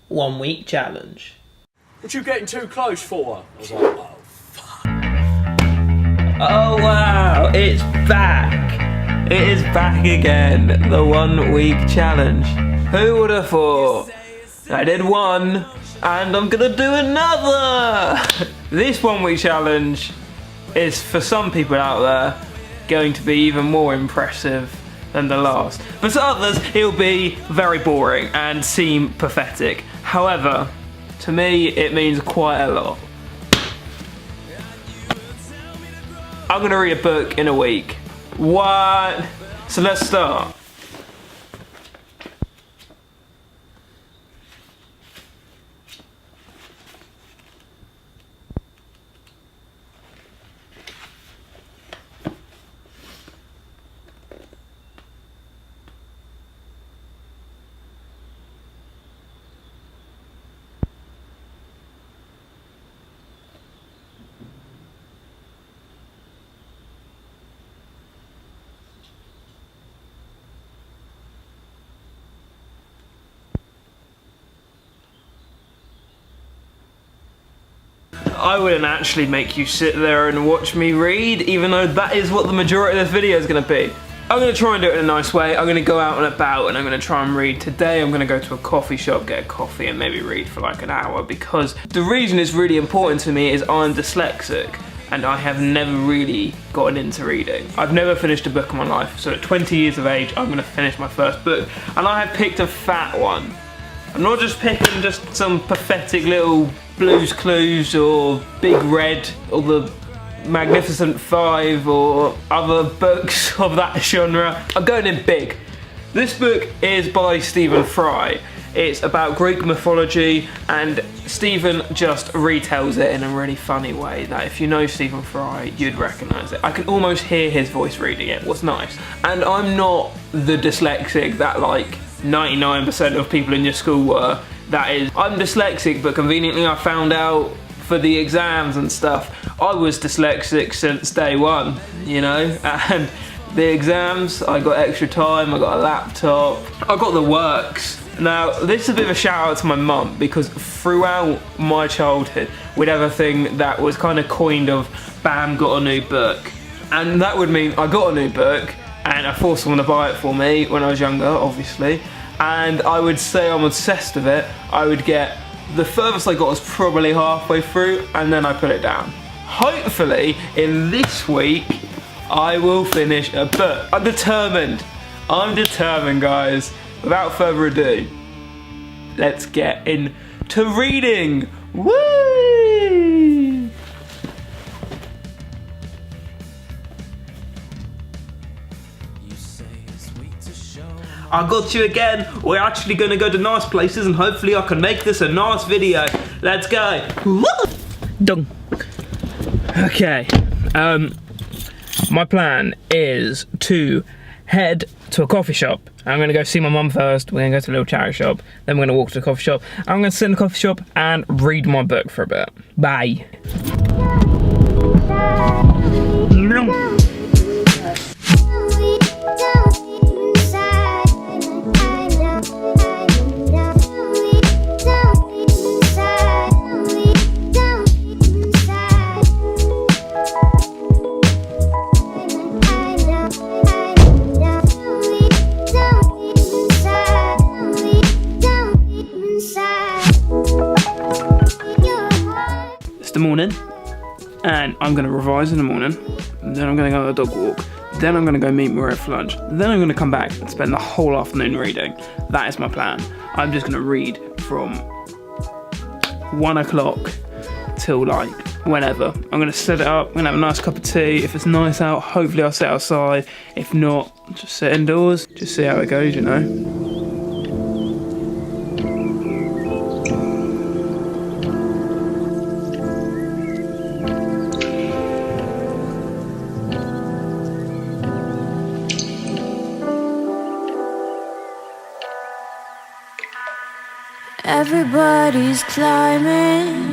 1 week challenge. What you getting too close for? I was like, oh, fuck. Oh wow, it's back. It is back again, the 1 week challenge. Who would have thought? I did one, and I'm gonna do another. This 1 week challenge is, for some people out there, going to be even more impressive than the last. But to others, it'll be very boring and seem pathetic. However, to me, it means quite a lot. I'm gonna read a book in a week. What? So let's start. I wouldn't actually make you sit there and watch me read, even though that is what the majority of this video is going to be. I'm going to try and do it in a nice way. I'm going to go out and about and I'm going to try and read. Today I'm going to go to a coffee shop, get a coffee and maybe read for like an hour, because the reason it's really important to me is I'm dyslexic and I have never really gotten into reading. I've never finished a book in my life, so at 20 years of age I'm going to finish my first book, and I have picked a fat one. I'm not just picking just some pathetic little Blue's Clues or Big Red or the Magnificent Five or other books of that genre. I'm going in big. This book is by Stephen Fry. It's about Greek mythology, and Stephen just retells it in a really funny way that if you know Stephen Fry, you'd recognise it. I can almost hear his voice reading it, what's nice. And I'm not the dyslexic that like 99% of people in your school were. That is, I'm dyslexic, but conveniently I found out for the exams and stuff, I was dyslexic since day one, you know? And the exams, I got extra time, I got a laptop, I got the works. Now, this is a bit of a shout out to my mum, because throughout my childhood, we'd have a thing that was kind of coined of, bam, got a new book. And that would mean I got a new book, and I forced someone to buy it for me when I was younger, obviously. And I would say I'm obsessed with it. I would get, the furthest I got was probably halfway through, and then I put it down. Hopefully, in this week, I will finish a book. I'm determined, guys. Without further ado, let's get into reading. Woo! I got you again. We're actually gonna go to nice places and hopefully I can make this a nice video. Let's go. Done. Okay. My plan is to head to a coffee shop. I'm gonna go see my mum first. We're gonna go to a little charity shop. Then we're gonna walk to the coffee shop. I'm gonna sit in the coffee shop and read my book for a bit. Bye. The morning, and I'm going to revise in the morning, then I'm going to go on a dog walk, then I'm going to go meet Maria for lunch, then I'm going to come back and spend the whole afternoon reading. That is my plan. I'm just going to read from 1 o'clock till like whenever. I'm going to set it up, I'm going to have a nice cup of tea. If it's nice out, hopefully I'll sit outside. If not, just sit indoors, just see how it goes, you know. Everybody's climbing,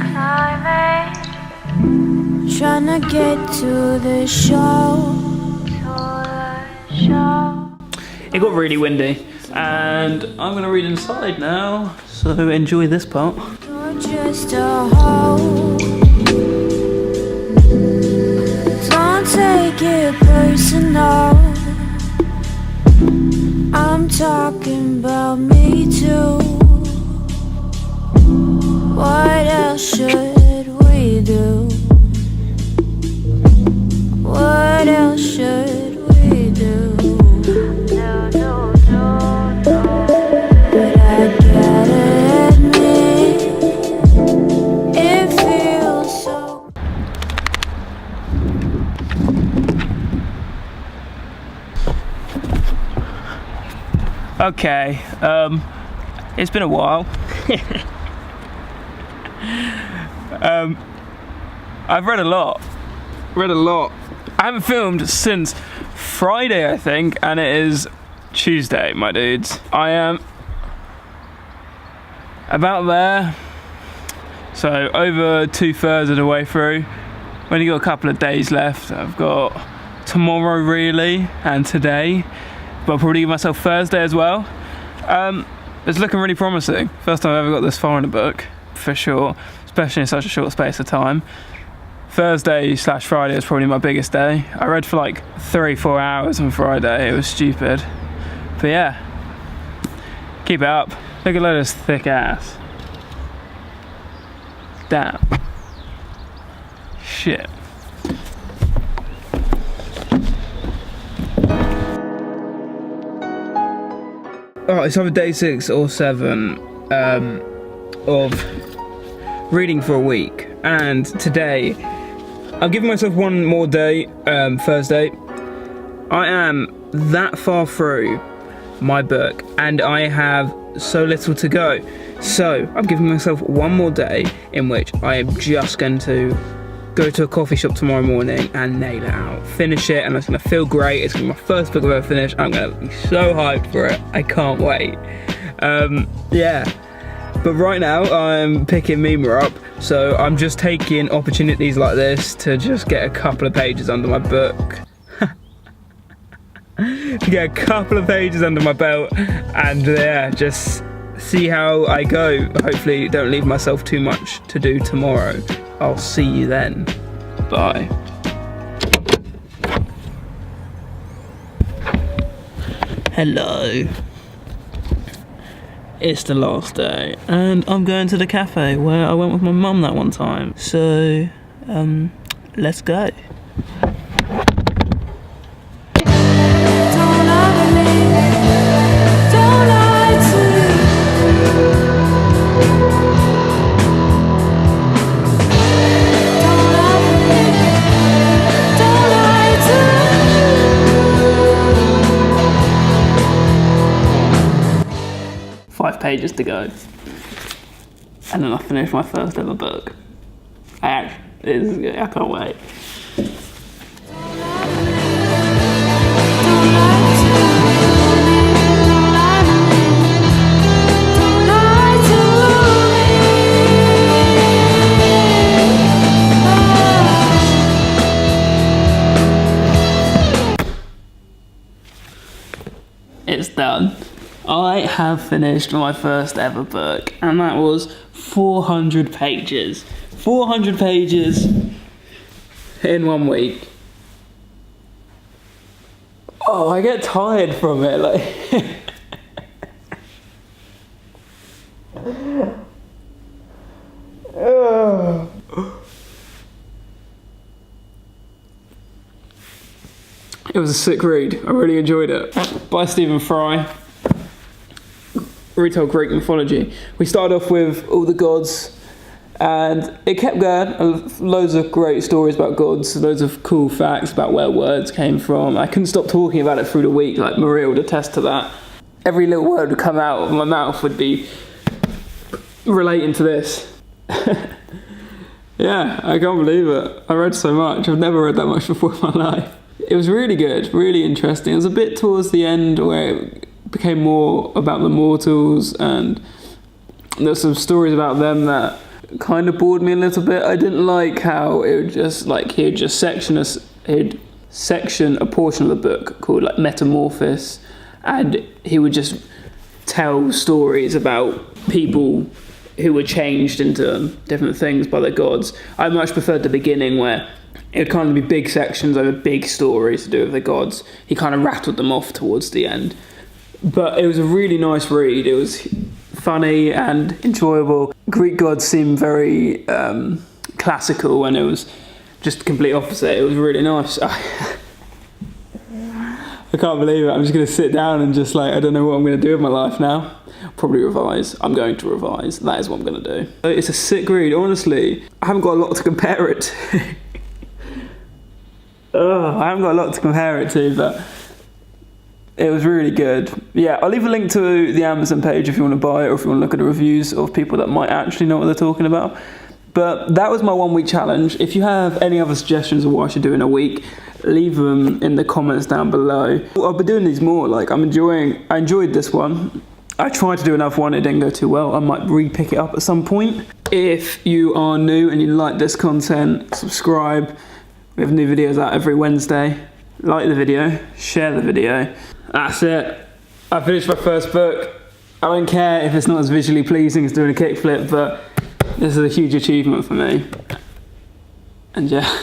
trying to get to the show. It got really windy, and I'm gonna read inside now. So enjoy this part. You're just a hole. Don't take it personal. I'm talking about me too. What else should we do? What else should we do? But I gotta admit, it feels so. Okay, it's been a while. I've read a lot. I haven't filmed since Friday, I think, and it is Tuesday, my dudes. I am about there, so over 2/3 of the way through. I've only got a couple of days left. I've got tomorrow really, and today, but I'll probably give myself Thursday as well. It's looking really promising. First time I've ever got this far in a book, for sure, especially in such a short space of time. Thursday/Friday is probably my biggest day. I read for like 3-4 hours on Friday. It was stupid. But yeah, keep it up. Look at this thick ass. Damn. Shit. Alright, it's either day 6 or 7 of reading for a week. And today, I'm giving myself one more day, Thursday. I am that far through my book and I have so little to go. So I'm giving myself one more day in which I am just going to go to a coffee shop tomorrow morning and nail it out. Finish it, and it's going to feel great. It's going to be my first book I've ever finished. I'm going to be so hyped for it. I can't wait. Yeah. But right now, I'm picking Mima up, so I'm just taking opportunities like this to just get a couple of pages under my book. To get a couple of pages under my belt, and yeah, just see how I go. Hopefully, don't leave myself too much to do tomorrow. I'll see you then. Bye. Hello. It's the last day, and I'm going to the cafe where I went with my mum that one time. So, let's go. Don't lie to me. Don't lie to me. Don't lie to me. Don't lie to me. 5 pages to go, and then I finish my first ever book. I can't wait. It's done. I have finished my first ever book, and that was 400 pages. 400 pages in 1 week. Oh, I get tired from it, like. It was a sick read. I really enjoyed it. By Stephen Fry. Retail Greek mythology. We started off with all the gods, and it kept going. Loads of great stories about gods, loads of cool facts about where words came from. I couldn't stop talking about it through the week, like Maria would attest to that. Every little word would come out of my mouth would be relating to this. Yeah, I can't believe it. I read so much. I've never read that much before in my life. It was really good, really interesting. It was a bit towards the end where it became more about the mortals, and there's some stories about them that kind of bored me a little bit. I didn't like how it would just, like, he'd section a portion of the book called, like, Metamorphosis, and he would just tell stories about people who were changed into different things by the gods. I much preferred the beginning, where it would kind of be big sections over big stories to do with the gods. He kind of rattled them off towards the end. But it was a really nice read. It was funny and enjoyable. Greek gods seem very classical, and it was just the complete opposite. It was really nice. I can't believe it. I'm just going to sit down and just I don't know what I'm going to do with my life now. Probably revise. I'm going to revise. That is what I'm going to do. It's a sick read, honestly. I haven't got a lot to compare it to. I haven't got a lot to compare it to, but it was really good. Yeah, I'll leave a link to the Amazon page if you want to buy it, or if you want to look at the reviews of people that might actually know what they're talking about. But that was my 1 week challenge. If you have any other suggestions of what I should do in a week, leave them in the comments down below. I'll be doing these more. I enjoyed this one. I tried to do another one, it didn't go too well. I might re-pick it up at some point. If you are new and you like this content, subscribe. We have new videos out every Wednesday. Like the video, share the video. That's it. I finished my first book. I don't care if it's not as visually pleasing as doing a kickflip, but this is a huge achievement for me. And yeah.